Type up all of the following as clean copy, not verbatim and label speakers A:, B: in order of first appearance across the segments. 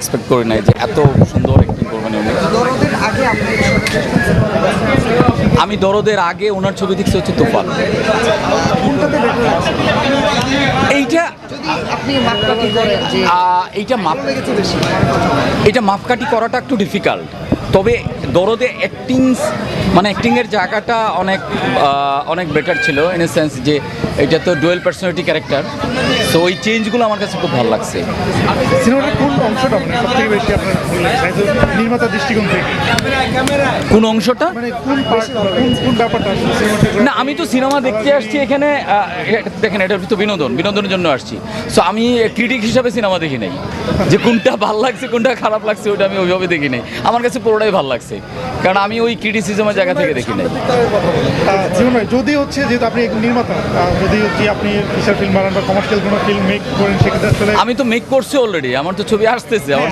A: Expect করি নাই যে এত সুন্দর অ্যাক্টিং করবেন উনি।
B: দরদের আগে আপনি
A: আমি দরদের আগে ওনার ছবি দেখছি হচ্ছে তুফান।
B: কোনটাতে বেটার লাগছে?
A: এইটা
B: যদি আপনি মাপকাঠি করেন যে
A: এইটা
B: ভালো লেগেছে বেশি
A: এটা মাপকাঠি করাটা একটু ডিফিকাল্ট, তবে দরদে অ্যাক্টিংয়ের জায়গাটা অনেক বেটার ছিল ইন এ সেন্স যে এটা তো ডুয়েল পার্সোনালিটি ক্যারেক্টার, সো ওই চেঞ্জগুলো আমার কাছে খুব ভালো লাগছে।
C: সিনেমাটার কোন অংশটা আপনার সবথেকে বেশি আপনার ভালো লাগছে নির্মাতার দৃষ্টিকোণ থেকে?
A: কোন অংশটা?
C: মানে কোন ব্যাপারটা আসলে সিনেমাটা?
A: না, আমি তো সিনেমা দেখতে আসছি এখানে, দেখেন এটা তো বিনোদনের জন্য আসছি। সো আমি ক্রিটিক হিসাবে সিনেমা দেখি নাই যে কোনটা ভালো লাগছে কোনটা খারাপ লাগছে, ওটা আমি ওইভাবে দেখি নাই। আমার কাছে পুরোটাই ভালো লাগছে, কারণ আমি ওই ক্রিটিসিজমের জায়গা থেকে দেখি নাই।
C: জীবন ভাই, যদি হচ্ছে যেহেতু আপনি একজন নির্মাতা, যদি হচ্ছে আপনি ফিচার ফিল্ম বানান বা কমার্শিয়াল কোনো ফিল্ম মেক করেন, সেক্ষেত্রে আসলে
A: আমি তো মেক করছি অলরেডি, আমার তো ছবি আসতেছে। আমার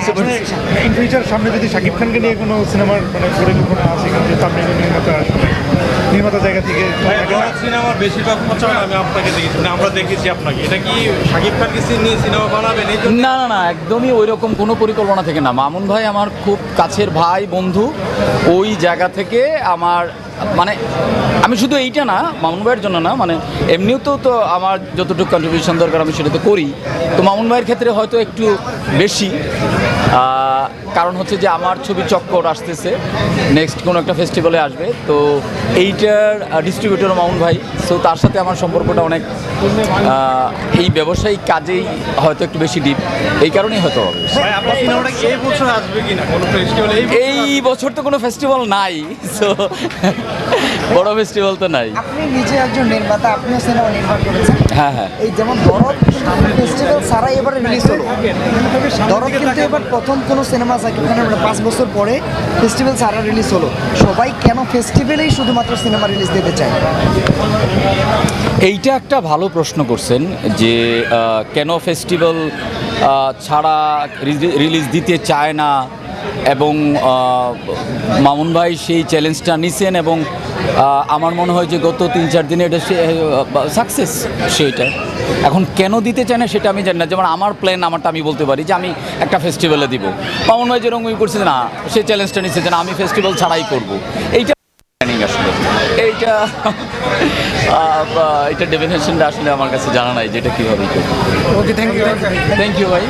C: ইন ফিউচার সামনে যদি শাকিব খানকে নিয়ে কোনো সিনেমার মানে পরিকল্পনা আছে, যেহেতু আপনি একজন নির্মাতা জায়গা থেকে
D: সিনেমার বেশিরভাগ প্রচার আমি আপনাকে দেখেছি, মানে আমরা দেখেছি আপনাকে। এটা কি শাকিব খানকে নিয়ে সিনেমা বানাবেন? এই জন্য
A: না, একদমই ওই রকম কোনো পরিকল্পনা থেকে না। মামুন ভাই আমার খুব কাছের ভাই, বন্ধু। ওই জায়গা থেকে আমার মানে আমি শুধু এইটা না, মামুন ভাইয়ের জন্য না, মানে এমনিও তো আমার যতটুকু কন্ট্রিবিউশন দরকার আমি সেটা তো করি। তো মামুন ভাইয়ের ক্ষেত্রে হয়তো একটু বেশি, কারণ হচ্ছে যে আমার ছবি চক্কর আসতেছে, নেক্সট কোনো একটা ফেস্টিভ্যালে আসবে, তো এইটার ডিস্ট্রিবিউটর মামুন ভাই। সো তার সাথে আমার সম্পর্কটা অনেক এই ব্যবসায়িক কাজেই হয়তো একটু বেশি ডিপ, এই কারণেই হয়তো হবে।
D: ভাই, আপনার সিনেমাটা কি এই বছর আসবে কিনা কোনো ফেস্টিভ্যালে?
A: এই বছর তো কোনো ফেস্টিভ্যাল নাই, সো বড় ফেস্টিভ্যাল তো নাই।
B: আপনি নিজে একজন নির্মাতা, আপনিও সিনেমা নির্মাণ করেছেন।
A: হ্যাঁ,
B: এই যেমন দরদ ফেস্টিভ্যাল ছাড়াই এবারে রিলিজ হলো। দরদ কিন্তু এবার প্রথম কোনো সিনেমা সাকিব খানের 5 বছর পরে ফেস্টিভ্যাল ছাড়া রিলিজ হলো। সবাই কেন ফেস্টিভ্যালেই শুধুমাত্র সিনেমা রিলিজ দিতে চায়?
A: এইটা একটা ভালো প্রশ্ন করছেন যে কেন ফেস্টিভ্যাল ছাড়া রিলিজ দিতে চায় না, এবং মামুন ভাই সেই চ্যালেঞ্জটা নিছেন, এবং আমার মনে হয় যে গত 3-4 দিনে এটা সাকসেস সেইটা। এখন কেন দিতে চায় না সেটা আমি জানি না। যেমন আমার প্ল্যান, আমারটা আমি বলতে পারি যে আমি একটা ফেস্টিভ্যালে দিব। মামুন ভাই যেরকম করছে না, সেই চ্যালেঞ্জটা নিচ্ছে যে না, আমি ফেস্টিভ্যাল ছাড়াই করব। এইটা প্ল্যানিং আসলে, এইটা ডেফিনেশনটা আসলে আমার কাছে জানা নাই যেটা কীভাবে করবো।
B: ওকে, থ্যাংক ইউ
A: থ্যাংক ইউ ভাই।